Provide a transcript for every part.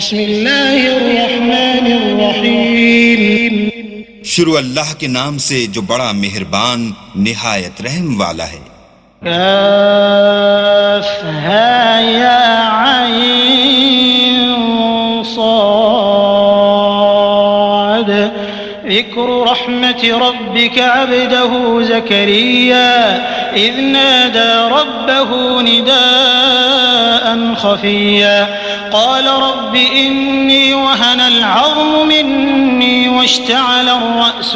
بسم اللہ الرحمن الرحیم شروع اللہ کے نام سے جو بڑا مہربان نہایت رحم والا ہے۔ کاف ہا یا عین صاد ذکر رحمت ربک عبده زکریا اذ نادى ربه نداء خفيا قال رب إني وهن العظم مني واشتعل الرأس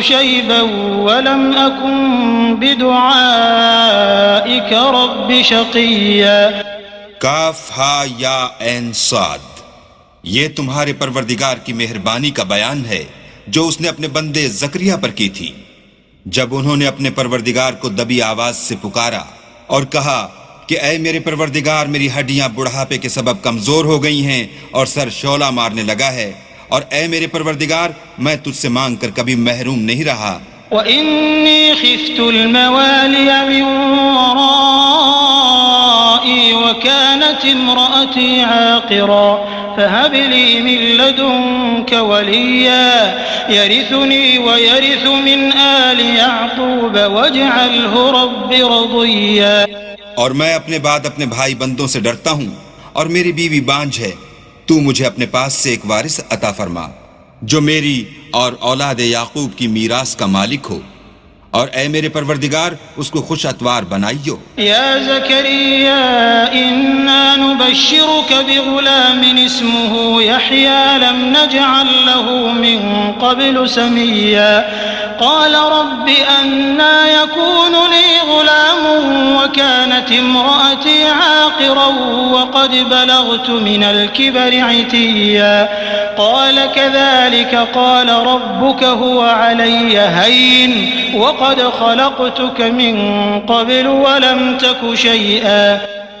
شيبا ولم أكن بدعائك رب شقيا۔ کاف ہا یا عین صاد، یہ تمہارے پروردگار کی مہربانی کا بیان ہے جو اس نے اپنے بندے زکریا پر کی تھی جب انہوں نے اپنے پروردگار کو دبی آواز سے پکارا اور کہا کہ اے میرے پروردگار، میری ہڈیاں بڑھاپے کے سبب کمزور ہو گئی ہیں اور سر شعلہ مارنے لگا ہے، اور اے میرے پروردگار میں تجھ سے مانگ کر کبھی محروم نہیں رہا۔ وَإِنِّي خِفْتُ الْمَوَالِيَ مِنْ وَرَائِي وَكَانَتِ امْرَأَتِي عَاقِرًا فَهَبْ لِي مِن لَّدُنكَ وَلِيًّا يَرِثُنِي وَيَرِثُ مِنْ آلِ يَعْقُوبَ وَاجْعَلْهُ رَبِّ رَضِيًّا۔ اور میں اپنے بعد اپنے بھائی بندوں سے ڈرتا ہوں، اور میری بیوی بانجھ ہے، تو مجھے اپنے پاس سے ایک وارث عطا فرما جو میری اور اولاد یعقوب کی میراث کا مالک ہو، اور اے میرے پروردگار اس کو خوش اتوار بنائیو۔ یا زکریا انا نبشرک بغلام اسمه یحیی لم نجعل له من قبل سمیا قال رب أنا يكون لي غلام وكانت امرأتي عاقرا وقد بلغت من الكبر عتيا قال كذلك قال ربك هو علي هين وقد خلقتك من قبل ولم تك شيئا۔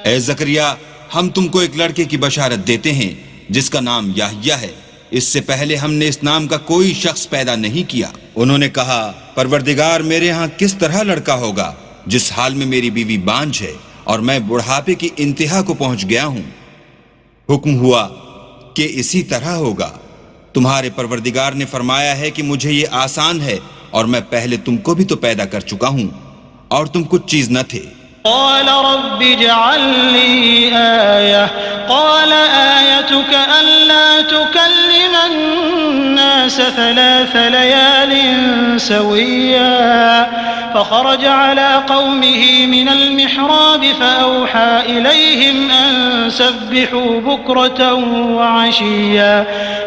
اے زکریا، ہم تم کو ایک لڑکے کی بشارت دیتے ہیں جس کا نام یحییٰ ہے، اس سے پہلے ہم نے اس نام کا کوئی شخص پیدا نہیں کیا۔ انہوں نے کہا پروردگار میرے ہاں کس طرح لڑکا ہوگا جس حال میں میری بیوی بانجھ ہے اور میں بڑھاپے کی انتہا کو پہنچ گیا ہوں۔ حکم ہوا کہ اسی طرح ہوگا۔ تمہارے پروردگار نے فرمایا ہے کہ مجھے یہ آسان ہے، اور میں پہلے تم کو بھی تو پیدا کر چکا ہوں اور تم کچھ چیز نہ تھے۔ قال رب اجعل لي آية قال آيتك ألا تكلم الناس 3 ليال سويا فخرج على قومه من المحراب فأوحى إليهم أن سبحوا بكرة وعشيا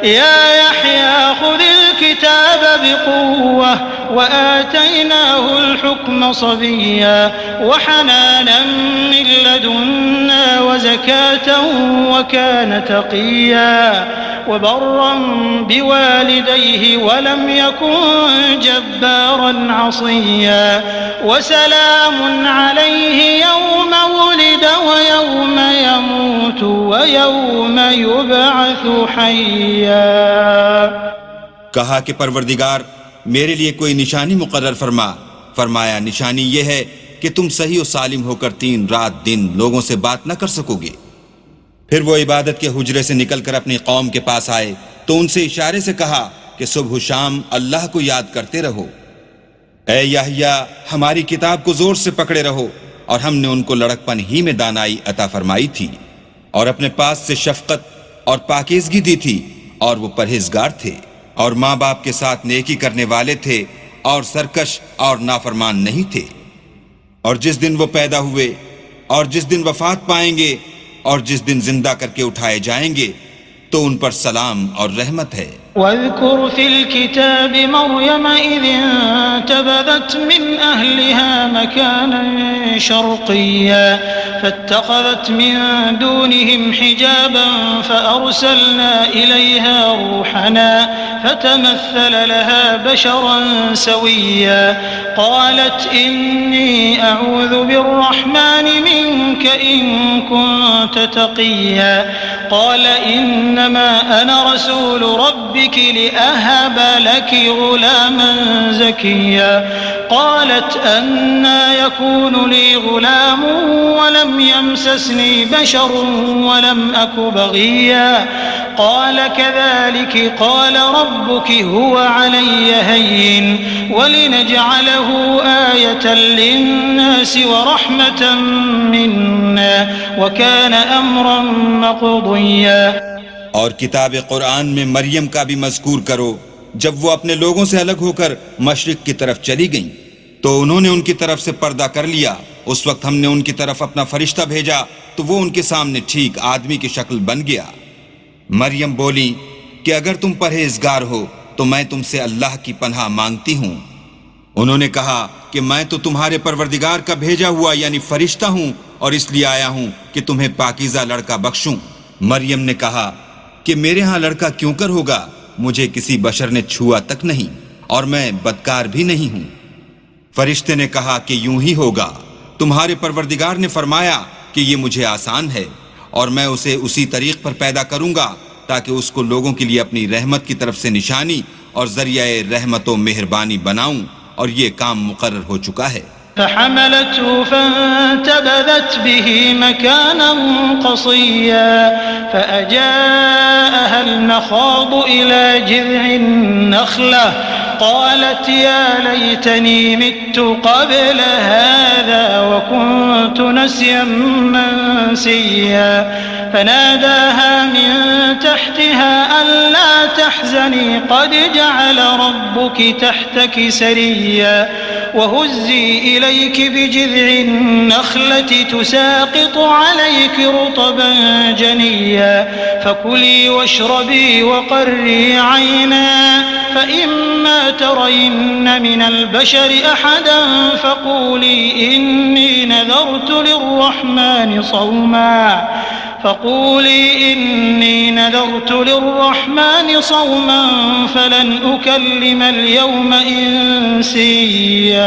يا يحيى خذ الكتاب بقوة وآتيناه الحكم صبيا وحنانا من لدنا وزكاة وكان تقيا وبرا بوالديه ولم يكن جبارا عصيا وسلام عليه يوم ولد ويوم يموت ويوم يبعث حيا۔ کہا کہ پروردگار میرے لیے کوئی نشانی مقرر فرمایا نشانی یہ ہے کہ تم صحیح و سالم ہو کر 3 رات دن لوگوں سے بات نہ کر سکو گے۔ پھر وہ عبادت کے حجرے سے نکل کر اپنی قوم کے پاس آئے تو ان سے اشارے سے کہا کہ صبح و شام اللہ کو یاد کرتے رہو۔ اے یحییٰ ہماری کتاب کو زور سے پکڑے رہو، اور ہم نے ان کو لڑکپن ہی میں دانائی عطا فرمائی تھی اور اپنے پاس سے شفقت اور پاکیزگی دی تھی، اور وہ پرہیزگار تھے اور ماں باپ کے ساتھ نیکی کرنے والے تھے اور سرکش اور نافرمان نہیں تھے۔ اور جس دن وہ پیدا ہوئے اور جس دن وفات پائیں گے اور جس دن زندہ کر کے اٹھائے جائیں گے تو ان پر سلام اور رحمت ہے۔ واذكر في الكتاب مريم إذ انتبذت من أهلها مكانا شرقيا فاتخذت من دونهم حجابا فأرسلنا إليها روحنا فتمثل لها بشرا سويا قالت إني أعوذ بالرحمن منك إن كنت تقيا قال إنما أنا رسول ربك ربك لأهب لك غلاما زكيا قالت أنى يكون لي غلام ولم يمسسني بشر ولم أك بغيا قال كذلك قال ربك هو علي هين ولنجعله آية للناس ورحمة منا وكان أمرا مقضيا۔ اور کتاب قرآن میں مریم کا بھی مذکور کرو، جب وہ اپنے لوگوں سے الگ ہو کر مشرق کی طرف چلی گئیں تو انہوں نے ان کی طرف سے پردہ کر لیا۔ اس وقت ہم نے ان کی طرف اپنا فرشتہ بھیجا تو وہ ان کے سامنے ٹھیک آدمی کی شکل بن گیا۔ مریم بولی کہ اگر تم پرہیزگار ہو تو میں تم سے اللہ کی پناہ مانگتی ہوں۔ انہوں نے کہا کہ میں تو تمہارے پروردگار کا بھیجا ہوا یعنی فرشتہ ہوں، اور اس لیے آیا ہوں کہ تمہیں پاکیزہ لڑکا بخشوں۔ مریم نے کہا کہ میرے ہاں لڑکا کیوں کر ہوگا، مجھے کسی بشر نے چھوا تک نہیں اور میں بدکار بھی نہیں ہوں۔ فرشتے نے کہا کہ یوں ہی ہوگا، تمہارے پروردگار نے فرمایا کہ یہ مجھے آسان ہے اور میں اسے اسی طریق پر پیدا کروں گا تاکہ اس کو لوگوں کے لیے اپنی رحمت کی طرف سے نشانی اور ذریعہ رحمت و مہربانی بناؤں، اور یہ کام مقرر ہو چکا ہے۔ فحملته فانتبذت به مكانا قصيا فأجاءها المخاض إلى جذع النخلة قالت يا ليتني مت قبل هذا وكنت نسيا منسيا فناداها من تحتها ألا تحزني قد جعل ربك تحتك سريا وهزي إليك بجذع النخلة تساقط عليك رطبا جنيا فكلي واشربي وقري عينا فإما ترين من البشر أحدا فقولي إني نذرت للرحمن صوما فلن أكلم اليوم إنسيا۔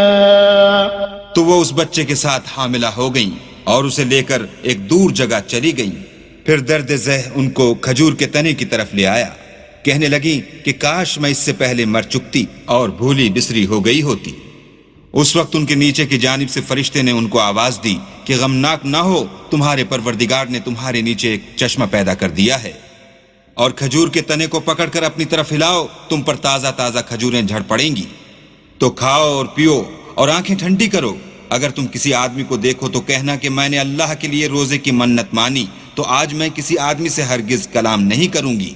تو وہ اس بچے کے ساتھ حاملہ ہو گئیں اور اسے لے کر ایک دور جگہ چلی گئیں۔ پھر درد ذہ ان کو کھجور کے تنے کی طرف لے آیا، کہنے لگیں کہ کاش میں اس سے پہلے مر چکتی اور بھولی بسری ہو گئی ہوتی۔ اس وقت ان کے نیچے کی جانب سے فرشتے نے ان کو آواز دی کہ غمناک نہ ہو، تمہارے پروردگار نے تمہارے نیچے ایک چشمہ پیدا کر دیا ہے، اور کھجور کے تنے کو پکڑ کر اپنی طرف ہلاؤ، تم پر تازہ تازہ کھجوریں جھڑ پڑیں گی، تو کھاؤ اور پیو اور آنکھیں ٹھنڈی کرو۔ اگر تم کسی آدمی کو دیکھو تو کہنا کہ میں نے اللہ کے لیے روزے کی منت مانی، تو آج میں کسی آدمی سے ہرگز کلام نہیں کروں گی۔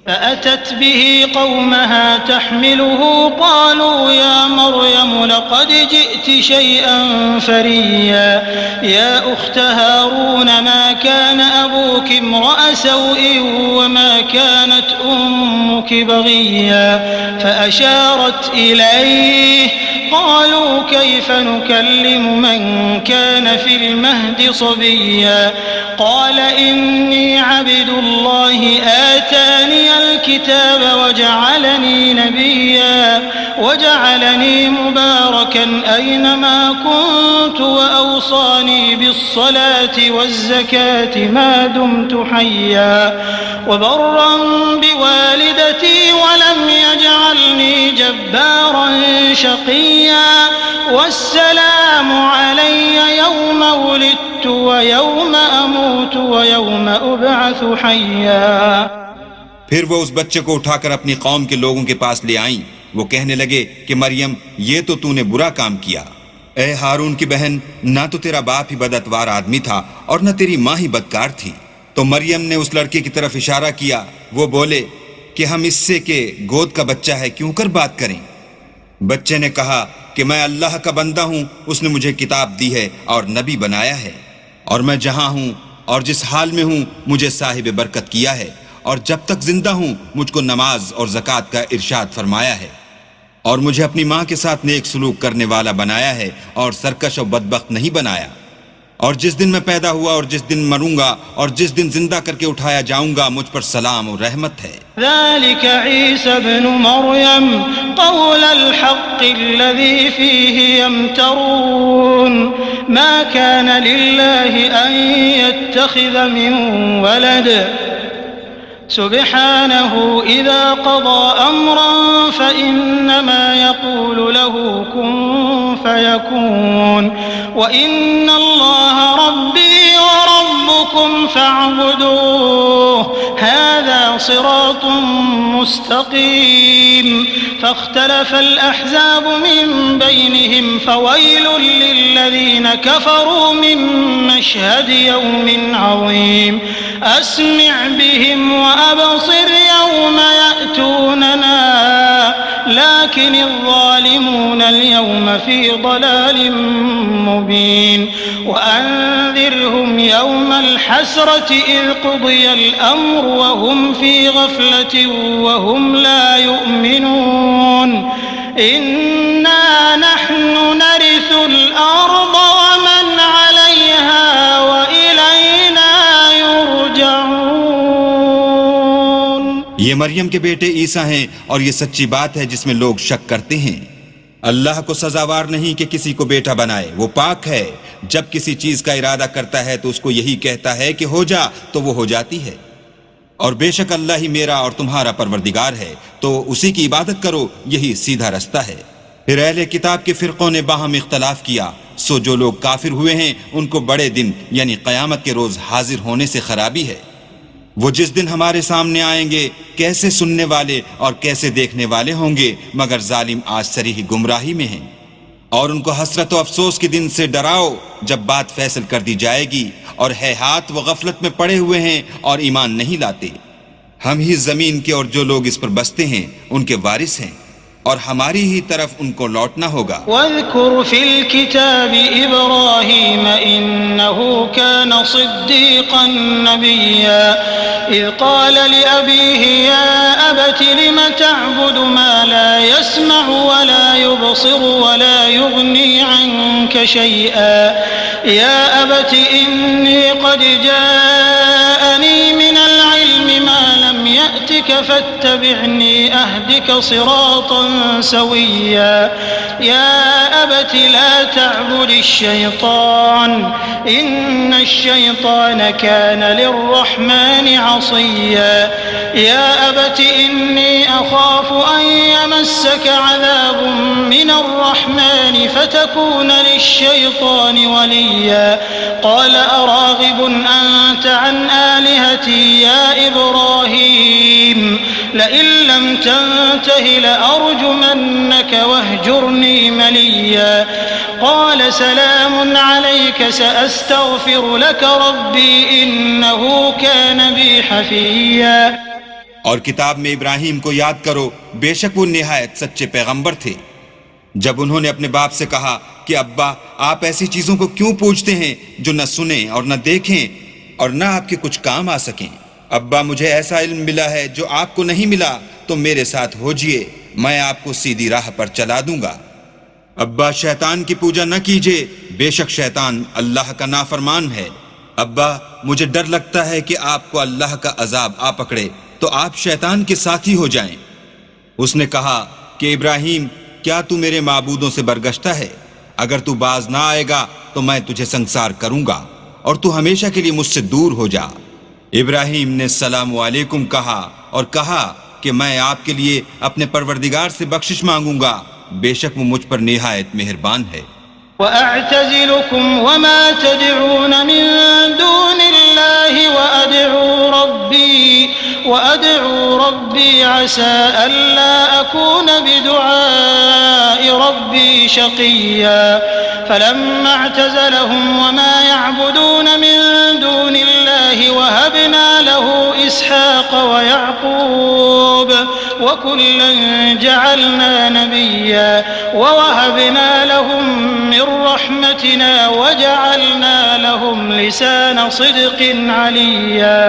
فأتت به قومها تحمله قالوا يا مريم لقد جئت شيئا فريا يا أخت هارون ما كان أبوك امرأ سوء وما كانت أمك بغيا فأشارت إليه قالوا كيف نكلم من كان في المهد صبيا قال إني عبد الله آتاني الكتاب وجعلني نبيا وجعلني مباركا أينما كنت وأوصاني بالصلاة والزكاة ما دمت حيا وبرا بوالدتي ولم يجعلني جبارا شقيا والسلام علي يوم ولدت ويوم أموت ويوم أبعث حيا۔ پھر وہ اس بچے کو اٹھا کر اپنی قوم کے لوگوں کے پاس لے آئیں۔ وہ کہنے لگے کہ مریم یہ تو نے برا کام کیا۔ اے ہارون کی بہن، نہ تو تیرا باپ ہی بدعتوار آدمی تھا اور نہ تیری ماں ہی بدکار تھی۔ تو مریم نے اس لڑکے کی طرف اشارہ کیا۔ وہ بولے کہ ہم اس سے کہ گود کا بچہ ہے کیوں کر بات کریں؟ بچے نے کہا کہ میں اللہ کا بندہ ہوں، اس نے مجھے کتاب دی ہے اور نبی بنایا ہے، اور میں جہاں ہوں اور جس حال میں ہوں مجھے صاحب برکت کیا ہے، اور جب تک زندہ ہوں مجھ کو نماز اور زکوٰۃ کا ارشاد فرمایا ہے، اور مجھے اپنی ماں کے ساتھ نیک سلوک کرنے والا بنایا ہے اور سرکش و بدبخت نہیں بنایا، اور جس دن میں پیدا ہوا اور جس دن مروں گا اور جس دن زندہ کر کے اٹھایا جاؤں گا مجھ پر سلام اور رحمت ہے۔ ذلك عيسى ابن مريم قول الحق الذي فيه يمترون ما كان لله أن يتخذ من ولد سبحانه إذا قضى أمرا فإنما يقول له كن فيكون وإن الله ربي وربكم فاعبدوه هذا صراط مستقيم فاختلف الأحزاب من بينهم فويل للذين كفروا من مشهد يوم عظيم أسمع بهم وأبصر يوم يأتوننا لكن الظالمون اليوم في ضلال مبين وأنذرهم يوم الحسرة إذ قضي الأمر وهم في غفلة وهم لا يؤمنون إنا نحن نرث الأرض ومن عليها وإلينا يرجعون. یہ مریم کے بیٹے عیسیٰ ہیں اور یہ سچی بات ہے جس میں لوگ شک کرتے ہیں. اللہ کو سزاوار نہیں کہ کسی کو بیٹا بنائے، وہ پاک ہے. جب کسی چیز کا ارادہ کرتا ہے تو اس کو یہی کہتا ہے کہ ہو جا تو وہ ہو جاتی ہے. اور بے شک اللہ ہی میرا اور تمہارا پروردگار ہے، تو اسی کی عبادت کرو، یہی سیدھا رستہ ہے. پھر اہل کتاب کے فرقوں نے باہم اختلاف کیا، سو جو لوگ کافر ہوئے ہیں ان کو بڑے دن یعنی قیامت کے روز حاضر ہونے سے خرابی ہے. وہ جس دن ہمارے سامنے آئیں گے کیسے سننے والے اور کیسے دیکھنے والے ہوں گے، مگر ظالم آج صریح گمراہی میں ہیں. اور ان کو حسرت و افسوس کے دن سے ڈراؤ جب بات فیصل کر دی جائے گی، اور ہے ہاتھ وہ غفلت میں پڑے ہوئے ہیں اور ایمان نہیں لاتے. ہم ہی زمین کے اور جو لوگ اس پر بستے ہیں ان کے وارث ہیں، اور ہماری ہی طرف ان کو لوٹنا ہوگا. واذكر في الكتاب إبراهيم إنه كان صديقا نبيا إذ قال لأبيه يا أبت لم تعبد ما لا يسمع ولا يبصر ولا يغني عنك شيئا يا أبت إني قد جاءني من العلم ما لم يأتك فاتبعني أهدك صراطا سويا يا أبت لا تعبد الشيطان إن الشيطان كان للرحمن عصيا يا أبت إني أخاف أن يمسك عذاب من الرحمن فتكون للشيطان وليا قال أراغب أنت عن آلهتي يا إبراهيم لئن لم تنته لأرجمنك واهجرني مليا قال سلام عليك سأستغفر لك ربي إنه كان بي حفيا. اور کتاب میں ابراہیم کو یاد کرو، بے شک وہ نہایت سچے پیغمبر تھے. جب انہوں نے اپنے باپ سے کہا کہ ابا آپ ایسی چیزوں کو کیوں پوچھتے ہیں جو نہ سنیں اور نہ دیکھیں اور نہ آپ کے کچھ کام آ سکیں. ابا مجھے ایسا علم ملا ہے جو آپ کو نہیں ملا، تو میرے ساتھ ہوجئے، میں آپ کو سیدھی راہ پر چلا دوں گا. ابا شیطان کی پوجا نہ کیجئے، بے شک شیطان اللہ کا نافرمان ہے. ابا مجھے ڈر لگتا ہے کہ آپ کو اللہ کا عذاب آ پکڑے تو آپ شیطان کے ساتھی ہو جائیں. اس نے کہا کہ ابراہیم کیا تو میرے معبودوں سے برگشتہ ہے؟ اگر تو باز نہ آئے گا تو میں تجھے سنسار کروں گا اور تو ہمیشہ کے لیے مجھ سے دور ہو جا. ابراہیم نے السلام علیکم کہا اور کہا کہ میں آپ کے لیے اپنے پروردگار سے بخشش مانگوں گا، بے شک وہ مجھ پر نہایت مہربان ہے. وَأَعْتَزِلُكُمْ وَمَا تَدْعُونَ مِن دُونِ اللَّهِ وَأَدْعُو رَبِّي عَسَىٰ أَلَّا أَكُونَ بِدُعَاءِ رَبِّي شَقِيًّا. فَلَمَّا اعْتَزَلَهُمْ وَمَا يَعْبُدُونَ مِن دُونِ اللَّهِ وَهَبْنَا لَهُ إِسْحَاقَ وَيَعْقُوبَ وَكُلًّا جَعَلْنَا نَبِيًّا وَوَهَبْنَا لَهُم مِّن رَّحْمَتِنَا وَجَعَلْنَا لَهُمْ لِسَانَ صِدْقٍ عَلِيًّا.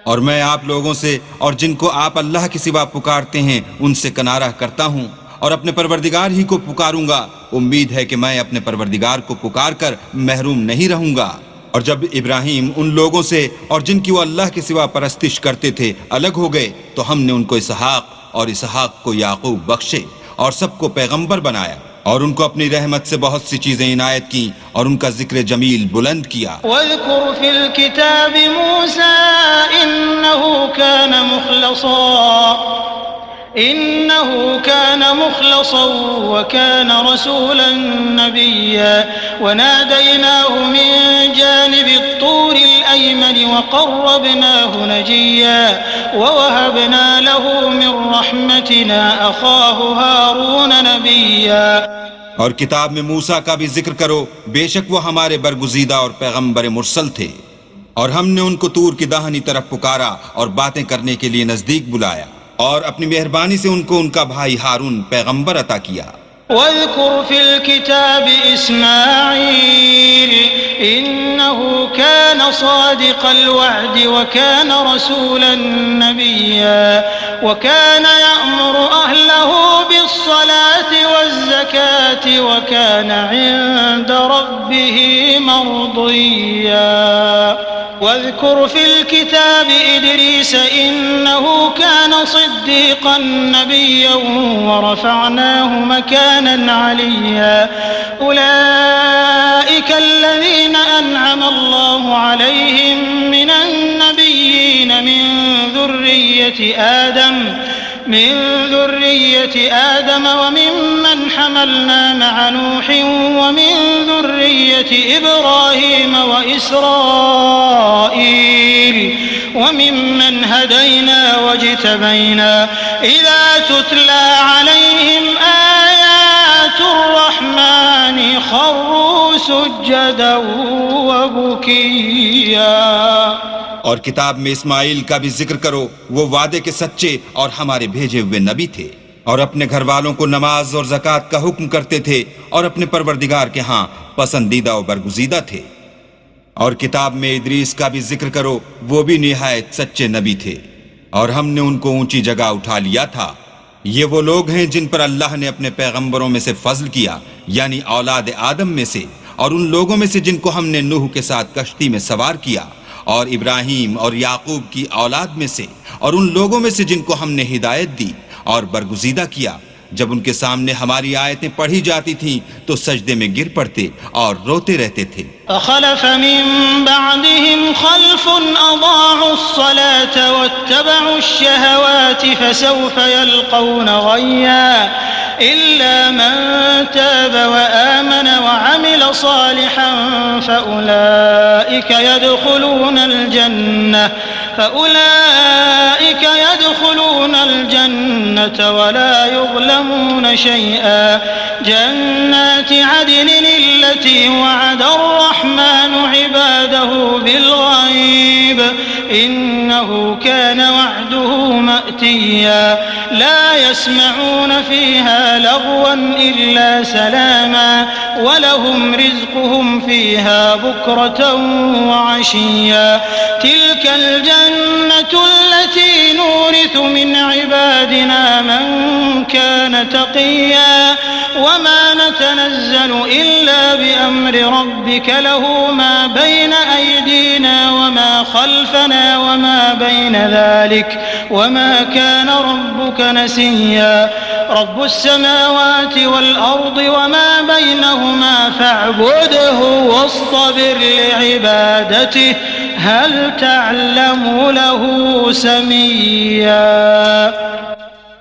اور میں آپ لوگوں سے اور جن کو آپ اللہ کے سوا پکارتے ہیں ان سے کنارہ کرتا ہوں اور اپنے پروردگار ہی کو پکاروں گا. امید ہے کہ میں اپنے پروردگار کو پکار کر محروم نہیں رہوں گا. اور جب ابراہیم ان لوگوں سے اور جن کی وہ اللہ کے سوا پرستش کرتے تھے الگ ہو گئے تو ہم نے ان کو اسحاق اور اسحاق کو یعقوب بخشے اور سب کو پیغمبر بنایا اور ان کو اپنی رحمت سے بہت سی چیزیں عنایت کی اور ان کا ذکر جمیل بلند کیا. وَاذْكُرْ فِي الْكِتَابِ مُوسَىٰ إِنَّهُ كَانَ مخلصا إنه كان مخلصا وكان رسولا نبيا وناديناه من جانب الطور الأيمن وقربناه نجيا ووهبنا له من رحمتنا أخاه هارون نبيا. اور کتاب میں موسیٰ کا بھی ذکر کرو، بے شک وہ ہمارے برگزیدہ اور پیغمبر مرسل تھے، اور ہم نے ان کو طور کی داہنی طرف پکارا اور باتیں کرنے کے لیے نزدیک بلایا، اور اپنی مہربانی سے ان کو ان کا بھائی ہارون پیغمبر عطا کیا. واذكر في الكتاب إسماعيل إنه كان صادق الوعد وكان رسولا نبيا وكان يأمر أهله بالصلاة والزكاة وكان عند ربه مرضيا. واذكر في الكتاب إدريس إنه كان صديقا نبيا ورفعناه مكانا عليا. أولئك الذين أنعم الله عليهم من النبيين من ذرية آدم وممن حملنا مع نوح ومن ذرية إبراهيم وإسرائيل وممن هدينا واجتبينا إذا تتلى عليهم آيات الرحمن خروا سجدا وبكيا. اور کتاب میں اسماعیل کا بھی ذکر کرو، وہ وعدے کے سچے اور ہمارے بھیجے ہوئے نبی تھے، اور اپنے گھر والوں کو نماز اور زکوٰۃ کا حکم کرتے تھے، اور اپنے پروردگار کے ہاں پسندیدہ و برگزیدہ تھے. اور کتاب میں ادریس کا بھی ذکر کرو، وہ بھی نہایت سچے نبی تھے، اور ہم نے ان کو اونچی جگہ اٹھا لیا تھا. یہ وہ لوگ ہیں جن پر اللہ نے اپنے پیغمبروں میں سے فضل کیا، یعنی اولاد آدم میں سے، اور ان لوگوں میں سے جن کو ہم نے نوح کے ساتھ کشتی میں سوار کیا، اور ابراہیم اور یعقوب کی اولاد میں سے، اور ان لوگوں میں سے جن کو ہم نے ہدایت دی اور برگزیدہ کیا. جب ان کے سامنے ہماری آیتیں پڑھی جاتی تھیں تو سجدے میں گر پڑتے اور روتے رہتے تھے. فخلف من بعدهم خلف أضاعوا الصلاة واتبعوا الشهوات فسوف يلقون غيا إلا من تاب وآمن وعمل صالحا فأولئك يدخلون الجنة ولا يظلمون شيئا. جنات عدن التي وعد الرحمن عباده بالغيب إنه كان وعده مأتيا. لا يسمعون فيها لغوا إلا سلاما ولهم رزقهم فيها بكرة وعشيا. تلك الجنة التي نورث من عبادنا من كان تقيا وما نتنزل إلا بأمر ربك له ما بين أيدينا وما خلفنا وما بين ذلك وما كان ربك نسيا. رب السماوات والأرض وما بينهما فاعبده واصطبر لعبادته هل تعلم له سميا.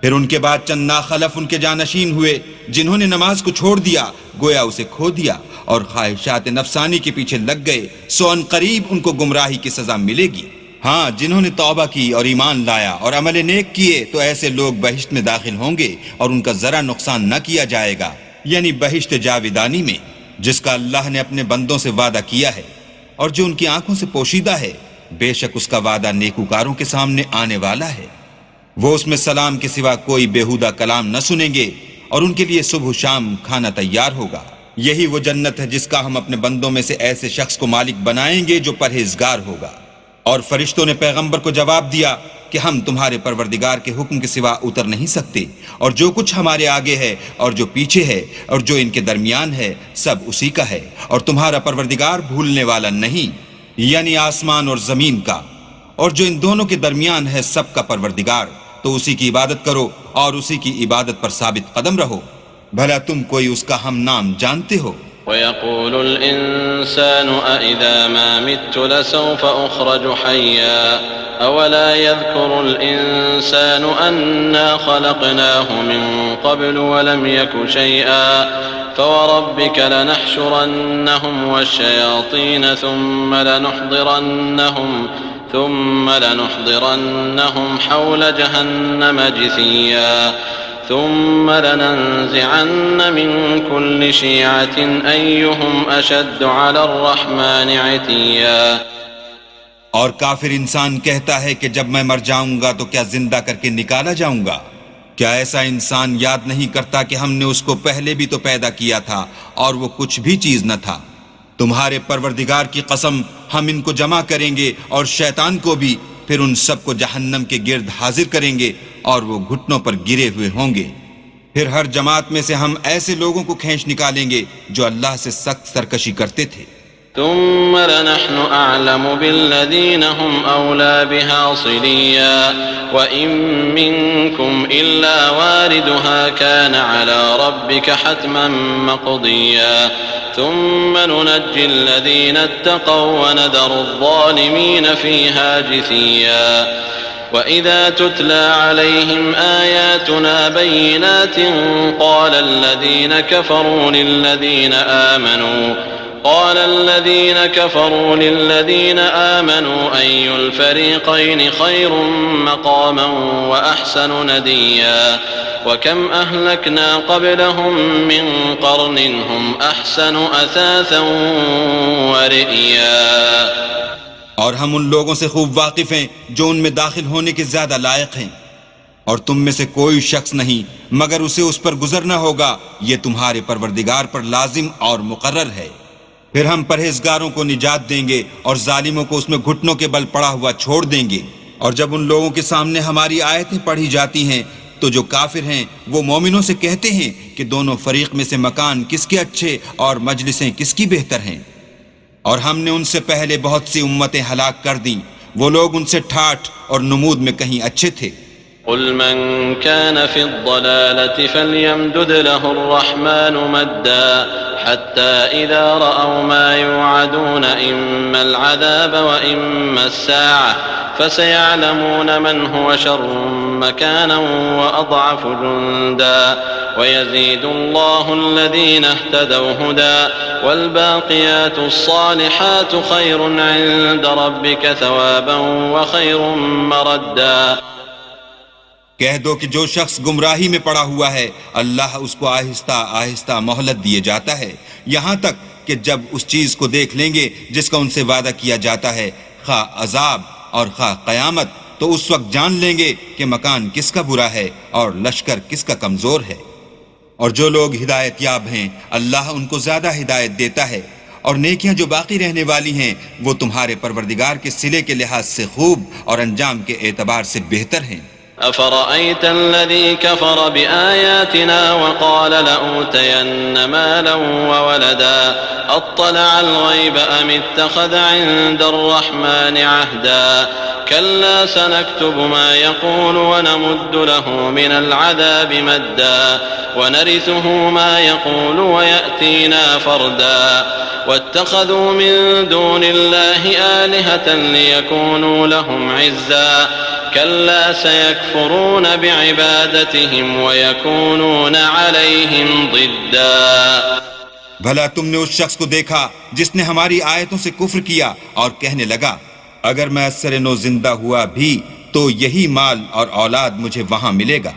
پھر ان کے بعد چند ناخلف ان کے جانشین ہوئے جنہوں نے نماز کو چھوڑ دیا، گویا اسے کھو دیا، اور خواہشات نفسانی کے پیچھے لگ گئے، سو ان قریب ان کو گمراہی کی سزا ملے گی. ہاں، جنہوں نے توبہ کی اور ایمان لایا اور عمل نیک کیے تو ایسے لوگ بہشت میں داخل ہوں گے اور ان کا ذرا نقصان نہ کیا جائے گا، یعنی بہشت جاویدانی میں، جس کا اللہ نے اپنے بندوں سے وعدہ کیا ہے اور جو ان کی آنکھوں سے پوشیدہ ہے. بے شک اس کا وعدہ نیکوکاروں کے سامنے آنے والا ہے. وہ اس میں سلام کے سوا کوئی بیہودہ کلام نہ سنیں گے، اور ان کے لیے صبح و شام کھانا تیار ہوگا. یہی وہ جنت ہے جس کا ہم اپنے بندوں میں سے ایسے شخص کو مالک بنائیں گے جو پرہیزگار ہوگا. اور فرشتوں نے پیغمبر کو جواب دیا کہ ہم تمہارے پروردگار کے حکم کے سوا اتر نہیں سکتے، اور جو کچھ ہمارے آگے ہے اور جو پیچھے ہے اور جو ان کے درمیان ہے سب اسی کا ہے، اور تمہارا پروردگار بھولنے والا نہیں، یعنی آسمان اور زمین کا اور جو ان دونوں کے درمیان ہے سب کا پروردگار. تو اسی کی عبادت کرو اور اسی کی عبادت پر ثابت قدم رہو. بھلا تم کوئی اس کا ہم نام جانتے ہو؟ ويقول الإنسان أإذا ما مت لسوف أخرج حيا أولا يذكر الإنسان أنا خلقناه من قبل ولم يك شيئا فوربك لنحشرنهم والشياطين ثم لنحضرنهم حول جهنم جثيا ثم لننزعن من كل شيعة أيهم أشد على الرحمن عتيا. اور کافر انسان کہتا ہے کہ جب میں مر جاؤں گا تو کیا زندہ کر کے نکالا جاؤں گا؟ کیا ایسا انسان یاد نہیں کرتا کہ ہم نے اس کو پہلے بھی تو پیدا کیا تھا اور وہ کچھ بھی چیز نہ تھا؟ تمہارے پروردگار کی قسم ہم ان کو جمع کریں گے اور شیطان کو بھی، پھر ان سب کو جہنم کے گرد حاضر کریں گے اور وہ گھٹنوں پر گرے ہوئے ہوں گے. پھر ہر جماعت میں سے ہم ایسے لوگوں کو کھینچ نکالیں گے جو اللہ سے سخت سرکشی کرتے تھے. ثم لنحن أعلم بالذين هم أولى بها صليا وإن منكم إلا واردها كان على ربك حتما مقضيا ثم ننجي الذين اتقوا وندر الظالمين فيها جثيا. وإذا تتلى عليهم آياتنا بينات قال الذين كفروا للذين آمنوا أي الفريقين خير مقاما وأحسن نديا وكم أهلكنا قبلهم من قرن هم أحسن أثاثا ورئيا. اور ہم ان لوگوں سے خوب واقف ہیں جو ان میں داخل ہونے کے زیادہ لائق ہیں، اور تم میں سے کوئی شخص نہیں مگر اسے اس پر گزرنا ہوگا، یہ تمہارے پروردگار پر لازم اور مقرر ہے. پھر ہم پرہیزگاروں کو نجات دیں گے اور ظالموں کو اس میں گھٹنوں کے بل پڑا ہوا چھوڑ دیں گے. اور جب ان لوگوں کے سامنے ہماری آیتیں پڑھی جاتی ہیں تو جو کافر ہیں وہ مومنوں سے کہتے ہیں کہ دونوں فریق میں سے مکان کس کے اچھے اور مجلسیں کس کی بہتر ہیں. اور ہم نے ان سے پہلے بہت سی امتیں ہلاک کر دیں، وہ لوگ ان سے ٹھاٹھ اور نمود میں کہیں اچھے تھے. قل من كان في الضلالة فليمدد له الرحمن مدا حتى إذا رأوا ما يوعدون إما العذاب وإما الساعة فسيعلمون من هو شر مكانا وأضعف جندا ويزيد الله الذين اهتدوا هدى والباقيات الصالحات خير عند ربك ثوابا وخير مردا. کہہ دو کہ جو شخص گمراہی میں پڑا ہوا ہے اللہ اس کو آہستہ آہستہ مہلت دیے جاتا ہے، یہاں تک کہ جب اس چیز کو دیکھ لیں گے جس کا ان سے وعدہ کیا جاتا ہے، خواہ عذاب اور خواہ قیامت، تو اس وقت جان لیں گے کہ مکان کس کا برا ہے اور لشکر کس کا کمزور ہے. اور جو لوگ ہدایت یاب ہیں اللہ ان کو زیادہ ہدایت دیتا ہے، اور نیکیاں جو باقی رہنے والی ہیں وہ تمہارے پروردگار کے صلے کے لحاظ سے خوب اور انجام کے اعتبار سے بہتر ہیں. أفرأيت الذي كفر بآياتنا وقال لأوتين مالا وولدا أطلع الغيب أم اتخذ عند الرحمن عهدا كلا سنكتب ما يقول ونمد له من العذاب مدا ونرثه ما يقول ويأتينا فردا واتخذوا من دون الله آلهة ليكونوا لهم عزا كلا سيكفرون بعبادتهم ويكونون عليهم ضدا. بھلا تم نے اس شخص کو دیکھا جس نے ہماری آیتوں سے کفر کیا اور کہنے لگا اگر میں اثر نو زندہ ہوا بھی تو یہی مال اور اولاد مجھے وہاں ملے گا.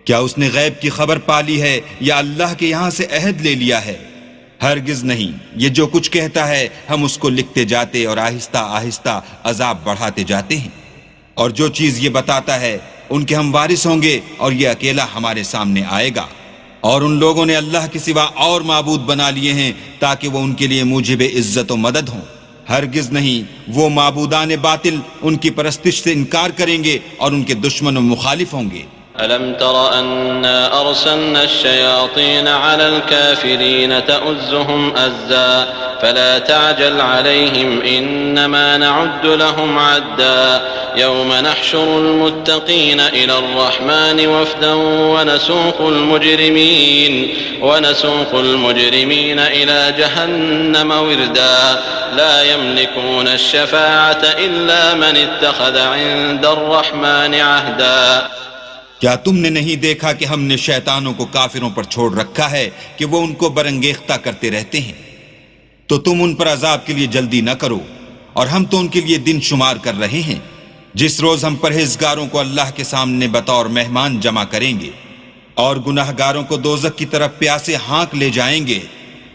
کیا اس نے غیب کی خبر پالی ہے یا اللہ کے یہاں سے عہد لے لیا ہے؟ ہرگز نہیں. یہ جو کچھ کہتا ہے ہم اس کو لکھتے جاتے اور آہستہ آہستہ عذاب بڑھاتے جاتے ہیں. اور جو چیز یہ بتاتا ہے ان کے ہم وارث ہوں گے اور یہ اکیلا ہمارے سامنے آئے گا. اور ان لوگوں نے اللہ کے سوا اور معبود بنا لیے ہیں تاکہ وہ ان کے لیے موجب عزت و مدد ہوں. ہرگز نہیں. وہ معبودان باطل ان کی پرستش سے انکار کریں گے اور ان کے دشمن و مخالف ہوں گے. ألم تر أنا أرسلنا الشياطين على الكافرين تؤزهم أزا فلا تعجل عليهم إنما نعد لهم عدا يوم نحشر المتقين إلى الرحمن وفدا ونسوق المجرمين إلى جهنم وردا لا يملكون الشفاعة إلا من اتخذ عند الرحمن عهدا. کیا تم نے نہیں دیکھا کہ ہم نے شیطانوں کو کافروں پر چھوڑ رکھا ہے کہ وہ ان کو برنگیختہ کرتے رہتے ہیں؟ تو تم ان پر عذاب کے لیے جلدی نہ کرو، اور ہم تو ان کے لیے دن شمار کر رہے ہیں جس روز ہم پرہیزگاروں کو اللہ کے سامنے بطور مہمان جمع کریں گے اور گناہگاروں کو دوزخ کی طرف پیاسے ہانک لے جائیں گے،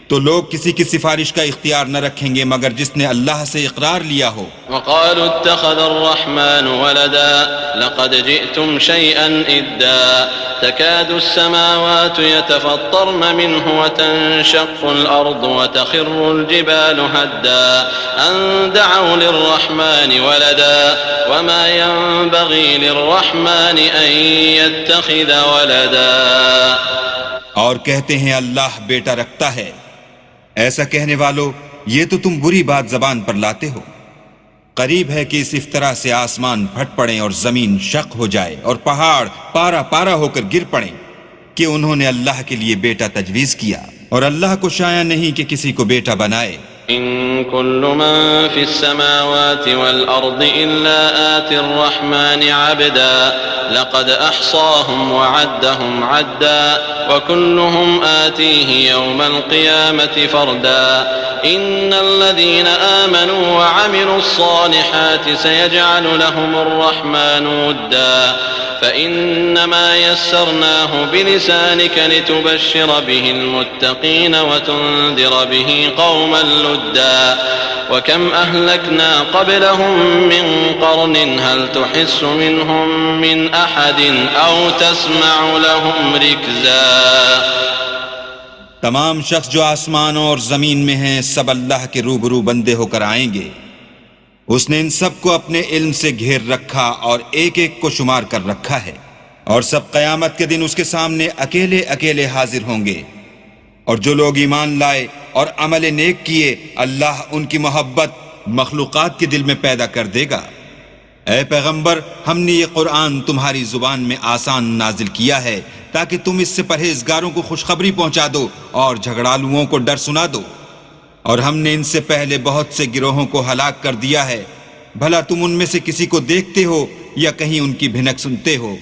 تو لوگ کسی کی سفارش کا اختیار نہ رکھیں گے مگر جس نے اللہ سے اقرار لیا ہو. وقالوا اتخذ الرحمن ولدا لقد جئتم شيئا إدا تكاد السماوات يتفطرن منه وتنشق الأرض وتخر الجبال هدا أن دعوا للرحمن ولدا وما ينبغي للرحمن أن يتخذ ولدا. اور کہتے ہیں اللہ بیٹا رکھتا ہے. ایسا کہنے والو، یہ تو تم بری بات زبان پر لاتے ہو. قریب ہے کہ اس افطرا سے آسمان پھٹ پڑیں اور زمین شق ہو جائے اور پہاڑ پارا پارا ہو کر گر پڑیں کہ انہوں نے اللہ کے لیے بیٹا تجویز کیا، اور اللہ کو شایع نہیں کہ کسی کو بیٹا بنائے. إن كل من في السماوات والأرض إلا آتي الرحمن عبدا لقد أحصاهم وعدهم عدا وكلهم آتيه يوم القيامة فردا. إن الذين آمنوا وعملوا الصالحات سيجعل لهم الرحمن ودا فإنما يسرناه بلسانك لتبشر به المتقين وتنذر به قوما لدا. وكم أهلكنا قبلهم من قرن هل تحس منهم من أحد أو تسمع لهم ركزا. تمام شخص جو آسمانوں اور زمین میں ہیں سب اللہ کے روبرو بندے ہو کر آئیں گے. اس نے ان سب کو اپنے علم سے گھیر رکھا اور ایک ایک کو شمار کر رکھا ہے، اور سب قیامت کے دن اس کے سامنے اکیلے اکیلے حاضر ہوں گے. اور جو لوگ ایمان لائے اور عمل نیک کیے اللہ ان کی محبت مخلوقات کے دل میں پیدا کر دے گا. اے پیغمبر، ہم نے یہ قرآن تمہاری زبان میں آسان نازل کیا ہے تاکہ تم اس سے پرہیزگاروں کو خوشخبری پہنچا دو اور جھگڑالوؤں کو ڈر سنا دو. اور ہم نے ان سے پہلے بہت سے گروہوں کو ہلاک کر دیا ہے، بھلا تم ان میں سے کسی کو دیکھتے ہو یا کہیں ان کی بھنک سنتے ہو؟